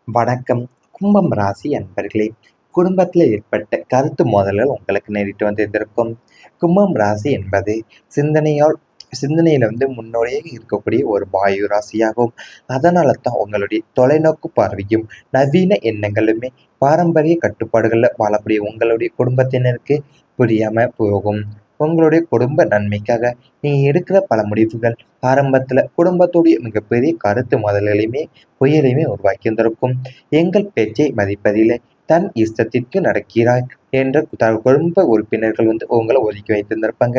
வணக்கம். கும்பம் ராசி அன்பர்களே, குடும்பத்தில் ஏற்பட்ட கருத்து மோதல்கள் உங்களுக்கு நேரிட்டு வந்திருந்திருக்கும். கும்பம் ராசி என்பது சிந்தனையால் சிந்தனையில முன்னோடியாக இருக்கக்கூடிய ஒரு வாயு ராசியாகும். அதனால தான் உங்களுடைய தொலைநோக்கு பார்வையும் நவீன எண்ணங்களுமே பாரம்பரிய கட்டுப்பாடுகள்ல வாழக்கூடிய உங்களுடைய குடும்பத்தினருக்கு புரியாம போகும். உங்களுடைய குடும்ப நன்மைக்காக நீங்க எடுக்கிற பல முடிவுகள் ஆரம்பத்துல குடும்பத்துடைய மிகப்பெரிய கருத்து மோதல்களையுமே புயலையுமே உருவாக்கி வந்திருக்கும். எங்கள் பேச்சை மதிப்பதில்லை, தன் இஷ்டத்திற்கு நடக்கிறாய் என்ற குடும்ப உறுப்பினர்கள் உங்களை ஒதுக்கி வைத்திருந்திருப்பாங்க.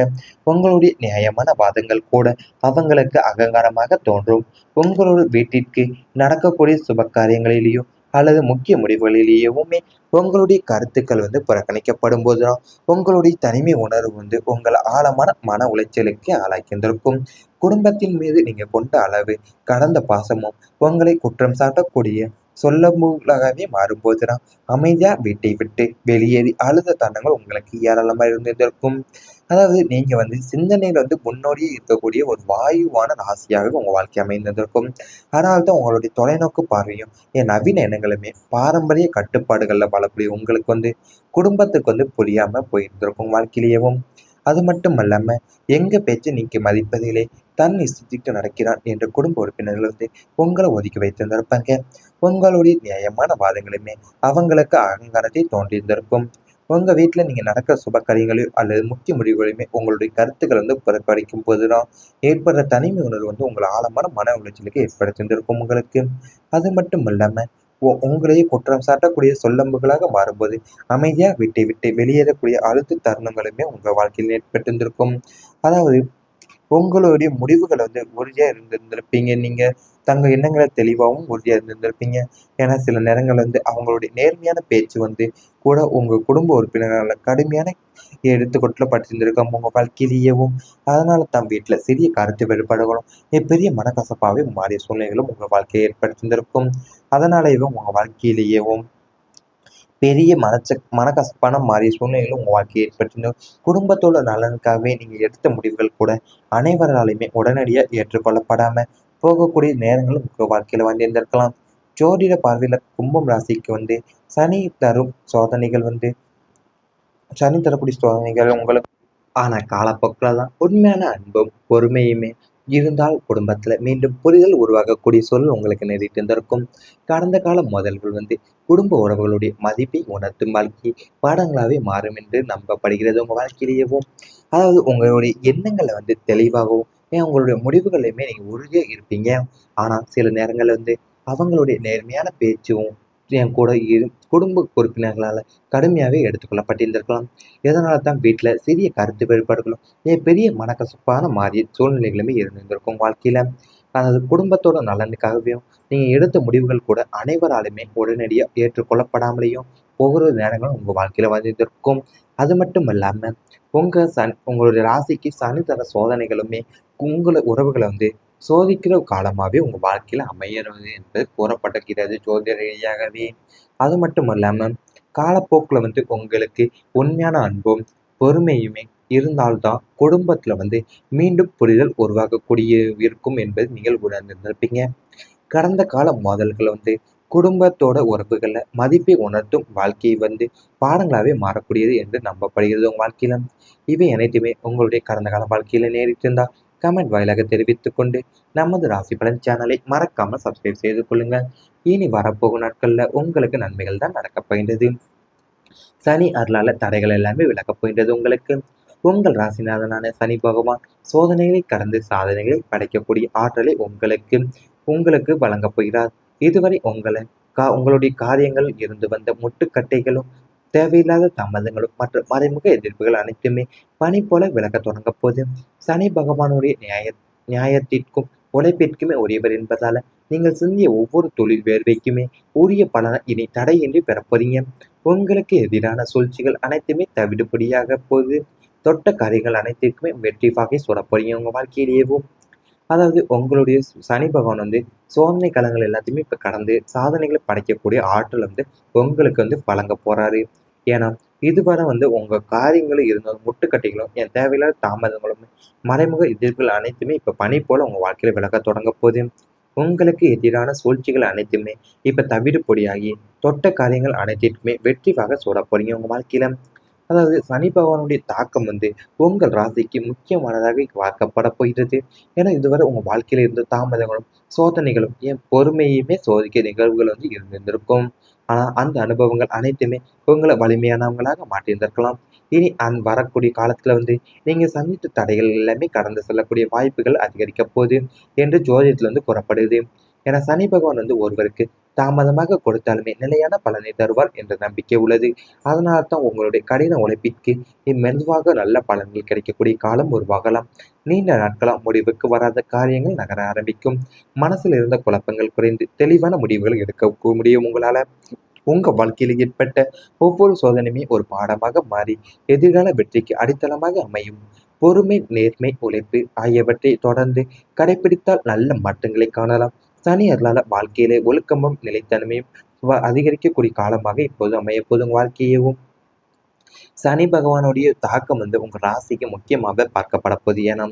உங்களுடைய நியாயமான வாதங்கள் கூட அவங்களுக்கு அகங்காரமாக தோன்றும். உங்களோட வீட்டிற்கு நடக்கக்கூடிய சுப காரியங்களிலேயோ அல்லது முக்கிய முடிவுகளிலேயுமே உங்களுடைய கருத்துக்கள் புறக்கணிக்கப்படும் போதுதான் உங்களுடைய தனிமை உணர்வு உங்களை ஆழமான மன உளைச்சலுக்கு ஆளாக்கியிருந்திருக்கும். குடும்பத்தின் மீது நீங்க கொண்ட அளவு கடந்த பாசமும் உங்களை குற்றம் சாட்டக்கூடிய சொல்லமுகளாகவே மாறும்போதுதான் அமைதியா வீட்டை விட்டு வெளியேறி அழுத தருணங்கள் உங்களுக்கு ஏராளமா இருந்திருக்கும். அதாவது நீங்க சிந்தனையில முன்னோடியே இருக்கக்கூடிய ஒரு வாயுவான ராசியாக உங்க வாழ்க்கை அமைந்திருக்கும். அதனால்தான் உங்களுடைய தொலைநோக்கு பார்வையும் நவீன எண்ணங்களுமே பாரம்பரிய கட்டுப்பாடுகள்ல வாழக்கூடிய உங்களுக்கு குடும்பத்துக்கு புரியாம போயிருந்திருக்கும் வாழ்க்கையிலேயும். அது மட்டும் அல்லாம எங்க பேச்சை நீங்க மதிப்பதிலே தன் இஷ்டத்துக்கு நடக்கிறான் என்ற குடும்ப உறுப்பினர்கள் உங்களை ஒதுக்கி வைத்திருந்திருப்பாங்க. உங்களுடைய நியாயமான வாதங்களுமே அவங்களுக்கு அகங்காரத்தை தோன்றியிருந்திருக்கும். உங்க வீட்டுல நீங்க நடக்கிற சுப காரியங்களையோ அல்லது முக்கிய முடிவுகளையுமே உங்களுடைய கருத்துக்கள் புறக்கணிக்கும் போதுதான் ஏற்படுற தனிமை உணர்வு உங்களை ஆழமான மன உளைச்சலுக்கு ஏற்படுத்தியிருந்திருக்கும் உங்களுக்கு. அது மட்டும் இல்லாம உங்களையே குற்றம் சாட்டக்கூடிய சொல்லம்புகளாக மாறும்போது அமைதியா வீட்டை விட்டு வெளியேறக்கூடிய அழுத்த தருணங்களுமே உங்க வாழ்க்கையில் ஏற்பட்டிருந்திருக்கும். அதாவது உங்களுடைய முடிவுகள் உறுதியா இருந்திருப்பீங்க நீங்க. தங்க எண்ணங்களை தெளிவாகவும் உறுதியா இருந்திருப்பீங்க. ஏன்னா சில நேரங்கள் அவங்களுடைய நேர்மையான பேச்சு கூட உங்க குடும்ப உறுப்பினர்களால கடுமையான எடுத்துக்கொள்ளப்பட்டிருந்திருக்கும் உங்க வாழ்க்கையிலேயேவும். அதனால தான் வீட்டுல சிறிய கருத்து வேறுபாடுகளும் பெரிய மனக்கசப்பாவே மாறிய சூழ்நிலைகளும் உங்க வாழ்க்கையை ஏற்படுத்தியிருந்திருக்கும். அதனாலேயும் உங்க வாழ்க்கையிலேயேவும் பெரிய மனக்கசப்பான மாறிய சூழ்நிலைகளும் உங்க வாழ்க்கையை ஏற்படுத்தினோம். குடும்பத்தோட நலனுக்காகவே நீங்க எடுத்த முடிவுகள் கூட அனைவராலுமே உடனடியா ஏற்றுக்கொள்ளப்படாம போகக்கூடிய நேரங்களும் உங்க வாழ்க்கையில இருந்திருக்கலாம். ஜோதிட பார்வையில கும்பம் ராசிக்கு சனி தரும் சோதனைகள் சனி தரக்கூடிய சோதனைகள் உங்களுக்கு ஆனா காலப்போக்கில் தான் உண்மையான அன்பும் பொறுமையுமே இருந்தால் குடும்பத்துல மீண்டும் புரிதல் உருவாகக்கூடிய சூழல் உங்களுக்கு நேரிட்டு இருந்திருக்கும். கடந்த கால மோதல்கள் குடும்ப உறவுகளுடைய மதிப்பை உணர்த்தும் வாழ்க்கை பாடங்களாவே மாறும் என்று நம்பப்படுகிறது உங்க வாழ்க்கையிலேயேவும். அதாவது உங்களுடைய எண்ணங்களை தெளிவாகவும் உங்களுடைய முடிவுகளையுமே நீங்க உறுதியா இருப்பீங்க. ஆனா சில நேரங்கள்ல அவங்களுடைய நேர்மையான பேச்சும் என் கூட குடும்ப உறுப்பினர்களால கடுமையாவே எடுத்துக்கொள்ளப்பட்டிருந்திருக்கலாம். இதனால தான் வீட்டுல சிறிய கருத்து வேறுபாடுகளும் பெரிய மனக்கசப்பான மாறிய சூழ்நிலைகளுமே இருந்திருக்கும் வாழ்க்கையில. அதாவது குடும்பத்தோட நலனுக்காகவும் நீங்க எடுத்த முடிவுகள் கூட அனைவராலுமே உடனடியா ஏற்றுக்கொள்ளப்படாமலேயும் ஒவ்வொரு நேரங்களும் உங்க வாழ்க்கையில வந்திருக்கும். அது மட்டும் இல்லாம உங்களுடைய ராசிக்கு சனி தர சோதனைகளுமே உங்களை உறவுகளை சோதிக்கிற காலமாவே உங்க வாழ்க்கையில அமையறது என்பது கூறப்பட்டிருக்கிறது ஜோதிட ரீதியாகவே. அது மட்டும் இல்லாம காலப்போக்குல உங்களுக்கு உண்மையான அன்பும் பொறுமையுமே இருந்தால்தான் குடும்பத்துல மீண்டும் புரிதல் உருவாகக்கூடிய இருக்கும் என்பது நீங்கள் உணர்ந்திருப்பீங்க. கடந்த கால மோதல்கள் குடும்பத்தோட உறவுகளை மதிப்பை உணர்த்தும் வாழ்க்கையை பாடங்களாவே மாறக்கூடியது என்று நம்பப்படுகிறது உங்க வாழ்க்கையில. இவை அனைத்துமே உங்களுடைய கடந்த கால வாழ்க்கையில நேரிட்டிருந்தா கமெண்ட் வாயிலாக தெரிவித்துக் கொண்டு நமது ராசி பலன் சேனலை மறக்காம சப்ஸ்கிரைப் செய்து கொள்ளுங்க. இனி வரப்போகும் நாட்கள்ல உங்களுக்கு நன்மைகள் தான் நடக்கப் போகின்றது. சனி அருளால தடைகள் எல்லாமே விலகப் போகின்றது உங்களுக்கு. உங்கள் ராசிநாதனான சனி பகவான் சோதனைகளை கடந்து சாதனைகளை படைக்கக்கூடிய ஆற்றலை உங்களுக்கு உங்களுக்கு வழங்கப் போகிறார். இதுவரை உங்களுடைய காரியங்கள் இருந்து வந்த முட்டுக்கட்டைகளும் தேவையில்லாத தாமதங்களும் மற்ற மறைமுக எதிர்ப்புகள் அனைத்துமே பனி போல விலக தொடங்க போது. சனி பகவானுடைய நியாயத்திற்கும் உழைப்பிற்குமே உரியவர் என்பதால நீங்கள் சிந்திய ஒவ்வொரு தொழில் வேர்வைக்குமே உரிய பலனை இனி தடையின்றி பெறப்போறீங்க. உங்களுக்கு எதிரான சூழ்ச்சிகள் அனைத்துமே தவிடுபடியாக போது. தொட்ட காரியங்கள் அனைத்திற்குமே வெற்றி வாகை சூடப் போறீங்க உங்க வாழ்க்கையிலேயேவும். அதாவது உங்களுடைய சனி பகவான் சோதனை களங்கள் எல்லாத்தையுமே இப்ப கடந்து சாதனைகளை படைக்கக்கூடிய ஆற்றல் உங்களுக்கு வழங்க போறாரு. ஏன்னா இதுவரை உங்க காரியங்களும் இருந்தாலும் முட்டுக்கட்டைகளும் தேவையில்லாத தாமதங்களும் மறைமுக எதிர்ப்புகள் அனைத்துமே இப்ப பனி போல உங்க வாழ்க்கையில விலக தொடங்க போகுது. உங்களுக்கு எதிரான சூழ்ச்சிகள் அனைத்துமே இப்ப தவிடுபொடியாகி தொட்ட காரியங்கள் அனைத்திற்குமே வெற்றியாக சூடப் போறீங்க உங்க வாழ்க்கையில. அதாவது சனி பகவானுடைய தாக்கம் உங்கள் ராசிக்கு முக்கியமானதாக பார்க்கப்பட போகிறது. ஏன்னா இதுவரை உங்க வாழ்க்கையில இருந்த தாமதங்களும் சோதனைகளும் ஏன் பொறுமையுமே சோதிக்க நிகழ்வுகள் இருந்திருக்கும். ஆனா அந்த அனுபவங்கள் அனைத்துமே உங்களை வலிமையானவங்களாக மாற்றியிருந்திருக்கலாம். இனி வரக்கூடிய காலத்துல நீங்க சந்தித்த தடைகள் எல்லாமே கடந்து செல்லக்கூடிய வாய்ப்புகள் அதிகரிக்க போகுது என்று ஜோதிடத்துல கூறப்படுது. ஏன்னா சனி பகவான் ஒருவருக்கு தாமதமாக கொடுத்தாலுமே நிலையான பலனை தருவார் என்ற நம்பிக்கை உள்ளது. அதனால தான் உங்களுடைய கடின உழைப்பிற்கு மெதுவாக நல்ல பலன்கள் கிடைக்கக்கூடிய காலம் உருவாகலாம். நீண்ட நாட்களா முடிவுக்கு வராத காரியங்கள் நகர ஆரம்பிக்கும். மனசில் இருந்த குழப்பங்கள் குறைந்து தெளிவான முடிவுகள் எடுக்க முடியும் உங்களால. உங்க வாழ்க்கையில் ஏற்பட்ட ஒவ்வொரு சோதனையுமே ஒரு பாடமாக மாறி எதிர்கால வெற்றிக்கு அடித்தளமாக அமையும். பொறுமை, நேர்மை, உழைப்பு ஆகியவற்றை தொடர்ந்து கடைபிடித்தால் நல்ல மாற்றங்களை காணலாம். சனி அருளால வாழ்க்கையிலே ஒழுக்கமும் நிலைத்தன்மையும் அதிகரிக்கக்கூடிய காலமாக இப்போது அமையப்போது உங்க வாழ்க்கையவும். சனி பகவானுடைய தாக்கம் உங்க ராசிக்கு முக்கியமாக பார்க்கப்பட போகுது. ஏன்னா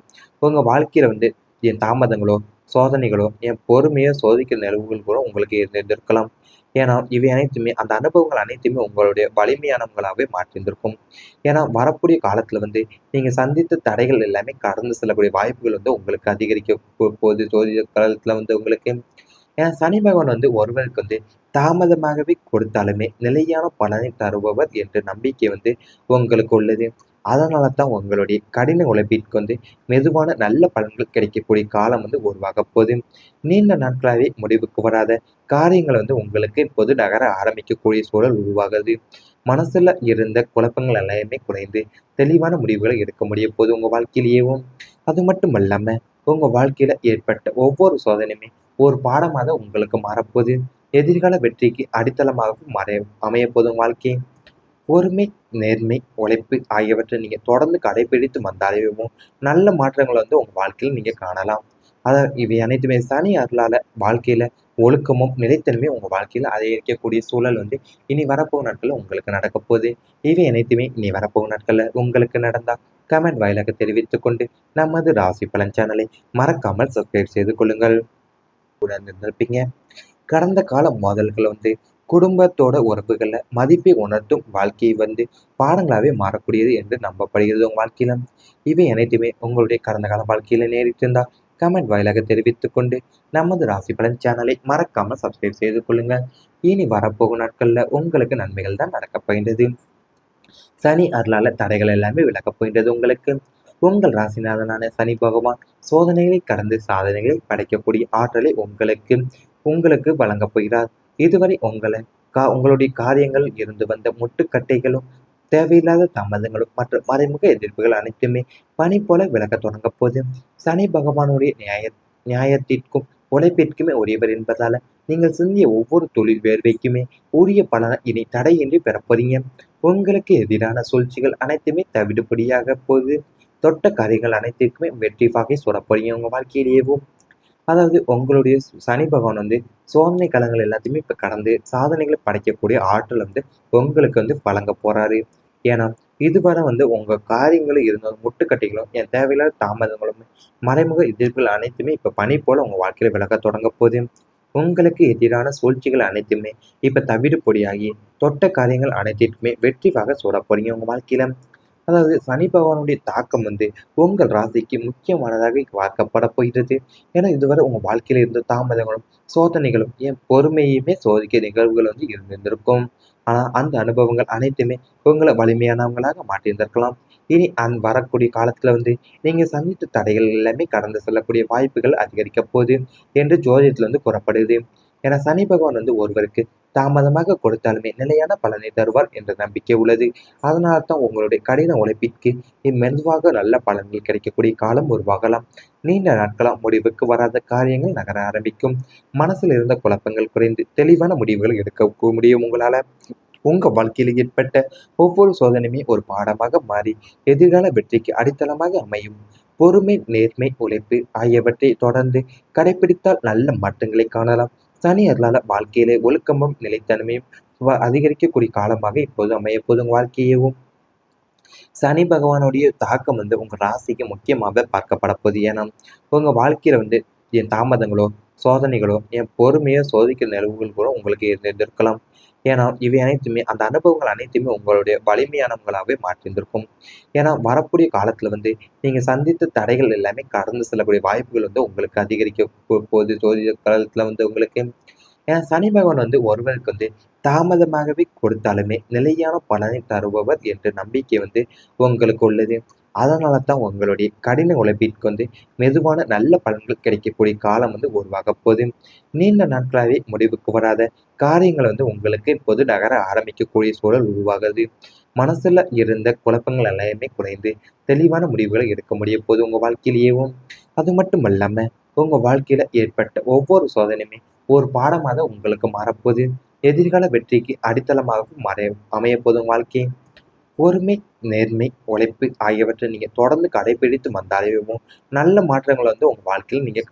உங்க வாழ்க்கையில என் தாமதங்களோ சோதனைகளோ என் பொறுமையோ சோதிக்கிற நிலவுகள் கூட உங்களுக்கு இருந்திருக்கலாம். ஏன்னா இவை அனைத்துமே அந்த அனுபவங்கள் அனைத்துமே உங்களுடைய வலிமையானவங்களாகவே மாற்றியிருந்திருக்கும். ஏன்னா வரக்கூடிய காலத்துல நீங்க சந்தித்த தடைகள் எல்லாமே கடந்து செல்லக்கூடிய வாய்ப்புகள் உங்களுக்கு அதிகரிக்க போகுது ஜோதிட காலத்துல உங்களுக்கு. ஏன்னா சனி பகவான் ஒருவருக்கு தாமதமாகவே கொடுத்தாலுமே நிலையான பலனை தருபவர் என்ற நம்பிக்கை உங்களுக்கு உள்ளது. அதனால தான் உங்களுடைய கடின உழைப்பிற்கு மெதுவான நல்ல பலன்கள் கிடைக்கக்கூடிய காலம் உருவாக போகுது. நீண்ட நாட்களாகவே முடிவுக்கு வராத காரியங்கள் உங்களுக்கு இப்போது நகர ஆரம்பிக்கக்கூடிய சூழல் உருவாகுது. மனசுல இருந்த குழப்பங்கள் எல்லாமே குறைந்து தெளிவான முடிவுகளை எடுக்க முடிய போது உங்க வாழ்க்கையிலேயும். அது மட்டும் இல்லாம உங்க வாழ்க்கையில ஏற்பட்ட ஒவ்வொரு சோதனையுமே ஒரு பாடமாக உங்களுக்கு மாறப்போகுது. எதிர்கால வெற்றிக்கு அடித்தளமாகவும் அமையப்போதும் வாழ்க்கை. பொறுமை, நேர்மை, உழைப்பு ஆகியவற்றை நீங்க தொடர்ந்து கடைபிடித்து வந்தாலேயும் நல்ல மாற்றங்கள் உங்க வாழ்க்கையில் நீங்க காணலாம். அதான் இவை அனைத்துமே சனி அருளால வாழ்க்கையில ஒழுக்கமும் நிலைத்தன்மையும் உங்க வாழ்க்கையில அதிகரிக்கக்கூடிய சூழல் இனி வரப்போகும் நாட்கள்ல உங்களுக்கு நடக்க போகுது. இவை அனைத்துமே இனி வரப்போகும் நாட்கள்ல உங்களுக்கு நடந்தா கமெண்ட் வாயிலாக தெரிவித்துக் கொண்டு நமது ராசி பலன் சேனலை மறக்காமல் சப்ஸ்கிரைப் செய்து கொள்ளுங்கள். இருந்திருப்பீங்க. கடந்த கால மோதல்கள் குடும்பத்தோட உறவுகள்ல மதிப்பை உணர்த்தும் வாழ்க்கை பாடங்களாவே மாறக்கூடியது என்று நம்பப்படுகிறது உங்க வாழ்க்கையில. இவை அனைத்துமே உங்களுடைய கடந்த கால வாழ்க்கையில நேரிட்டிருந்தா கமெண்ட் வாயிலாக தெரிவித்துக் கொண்டு நமது ராசி பலன் சேனலை மறக்காம சப்ஸ்கிரைப் செய்து கொள்ளுங்க. இனி வரப்போகும் நாட்கள்ல உங்களுக்கு நன்மைகள் தான் நடக்கப் போகின்றது. சனி அருளால தடைகள் எல்லாமே விலகப் போகின்றது உங்களுக்கு. உங்கள் ராசிநாதனான சனி பகவான் சோதனைகளை கடந்து சாதனைகளை படைக்கக்கூடிய ஆற்றலை உங்களுக்கு உங்களுக்கு வழங்கப் போகிறார். இதுவரை உங்களுடைய காரியங்கள் இருந்து வந்த முட்டுக்கட்டைகளும் தேவையில்லாத தாமதங்களும் மற்ற மறைமுக எதிர்ப்புகள் அனைத்துமே பனி போல விலகத் தொடங்க போது. சனி பகவானுடைய நியாயத்திற்கும் உழைப்பிற்குமே உரியவர் என்பதால நீங்கள் சிந்திய ஒவ்வொரு தொழில் வேர்வைக்குமே உரிய பலனை இனி தடையின்றி பெறப்போறீங்க. உங்களுக்கு எதிரான சூழ்ச்சிகள் அனைத்துமே தவிடுபடியாக போது. தொட்ட காரியங்கள் அனைத்திற்குமே வெற்றி வாகை சூடப் போறீங்க உங்க வாழ்க்கையிலேயேவும். அதாவது உங்களுடைய சனி பகவான் சோதனை களங்கள் எல்லாத்தையுமே இப்ப கடந்து சாதனைகளை படைக்கக்கூடிய ஆற்றல் உங்களுக்கு வழங்க போறாரு. ஏன்னா இதுவரை உங்க காரியங்களும் இருந்த முட்டுக்கட்டைகளும் என் தேவையில்லாத தாமதங்களும் மறைமுக எதிர்ப்புகள் அனைத்துமே இப்ப பனி போல உங்க வாழ்க்கையில விலக தொடங்க போகுது. உங்களுக்கு எதிரான சூழ்ச்சிகள் அனைத்துமே இப்ப தவிடு பொடியாகி தொட்ட காரியங்கள் அனைத்திற்குமே வெற்றிவாக சூடப் போறீங்க உங்க வாழ்க்கையில. அதாவது சனி பகவானுடைய தாக்கம் உங்கள் ராசிக்கு முக்கியமானதாக பார்க்கப்பட போகிறது. ஏன்னா இதுவரை உங்க வாழ்க்கையில இருந்த தாமதங்களும் சோதனைகளும் ஏன் பொறுமையுமே சோதிக்க நிகழ்வுகள் இருந்திருக்கும். ஆனா அந்த அனுபவங்கள் அனைத்துமே உங்களை வலிமையானவங்களாக மாற்றியிருந்திருக்கலாம். இனி வரக்கூடிய காலத்துல நீங்க சந்தித்த தடைகள் எல்லாமே கடந்து செல்லக்கூடிய வாய்ப்புகள் அதிகரிக்க போகுது என்று ஜோதிடத்துல கூறப்படுது. ஏன்னா சனி பகவான் ஒருவருக்கு தாமதமாக கொடுத்தாலுமே நிலையான பலனை தருவார் என்ற நம்பிக்கை உள்ளது. அதனால தான் உங்களுடைய கடின உழைப்பிற்கு மெதுவாக நல்ல பலன்கள் கிடைக்கக்கூடிய காலம் உருவாகலாம். நீண்ட நாட்களா முடிவுக்கு வராத காரியங்கள் நகர ஆரம்பிக்கும். மனசில் இருந்த குழப்பங்கள் குறைந்து தெளிவான முடிவுகள் எடுக்க முடியும் உங்களால. உங்க வாழ்க்கையில் ஏற்பட்ட ஒவ்வொரு சோதனையுமே ஒரு பாடமாக மாறி எதிர்கால வெற்றிக்கு அடித்தளமாக அமையும். பொறுமை, நேர்மை, உழைப்பு ஆகியவற்றை தொடர்ந்து கடைபிடித்தால் நல்ல மாற்றங்களை காணலாம். சனி அருளால வாழ்க்கையிலே ஒழுக்கமும் நிலைத்தன்மையும் அதிகரிக்கக்கூடிய காலமாக இப்போது அமையப்போது உங்க வாழ்க்கையவும். சனி பகவானுடைய தாக்கம் உங்க ராசிக்கு முக்கியமாக பார்க்கப்பட போகுது. ஏன்னா உங்க வாழ்க்கையில என் தாமதங்களோ சோதனைகளோ, என் பொறுமையை சோதிக்கிற நிகழ்வுகள் கூட உங்களுக்கு இருந்திருக்கலாம். ஏன்னா, இவை அனைத்துமே அந்த அனுபவங்கள் அனைத்துமே உங்களுடைய வலிமையானவங்களாவே மாற்றியிருந்திருக்கும். ஏன்னா, வரக்கூடிய காலத்துல நீங்க சந்தித்த தடைகள் எல்லாமே கடந்து செல்லக்கூடிய வாய்ப்புகள் உங்களுக்கு அதிகரிக்க போகுது ஜோதிட காலத்துல உங்களுக்கு. ஏன்னா, சனி பகவான் ஒருவருக்கு தாமதமாகவே கொடுத்தாலுமே நிலையான பலனை தருபவர் என்ற நம்பிக்கை உங்களுக்கு உள்ளது. அதனால தான் உங்களுடைய கடின உழைப்பிற்கு மெதுவான நல்ல பலன்கள் கிடைக்கக்கூடிய காலம் உருவாகப் போகுது. நீண்ட நாட்களாவே முடிவுக்கு வராத காரியங்கள் உங்களுக்கு இப்போது நகர ஆரம்பிக்கக்கூடிய சூழல் உருவாகுது. மனசுல இருந்த குழப்பங்கள் எல்லாமே குறைந்து தெளிவான முடிவுகளை எடுக்க முடிய போகுது உங்க வாழ்க்கையிலேயேவும். அது மட்டும் இல்லாம உங்க வாழ்க்கையில ஏற்பட்ட ஒவ்வொரு சோதனையுமே ஒரு பாடமாக உங்களுக்கு மாறப்போகுது. எதிர்கால வெற்றிக்கு அடித்தளமாகவும் அமையப்போகுது உங்க வாழ்க்கை. பொறுமை, நேர்மை, உழைப்பு ஆகியவற்றை நீங்க தொடர்ந்து கடைபிடித்து வந்தாலேயும் நல்ல மாற்றங்கள் உங்க வாழ்க்கையில நீங்க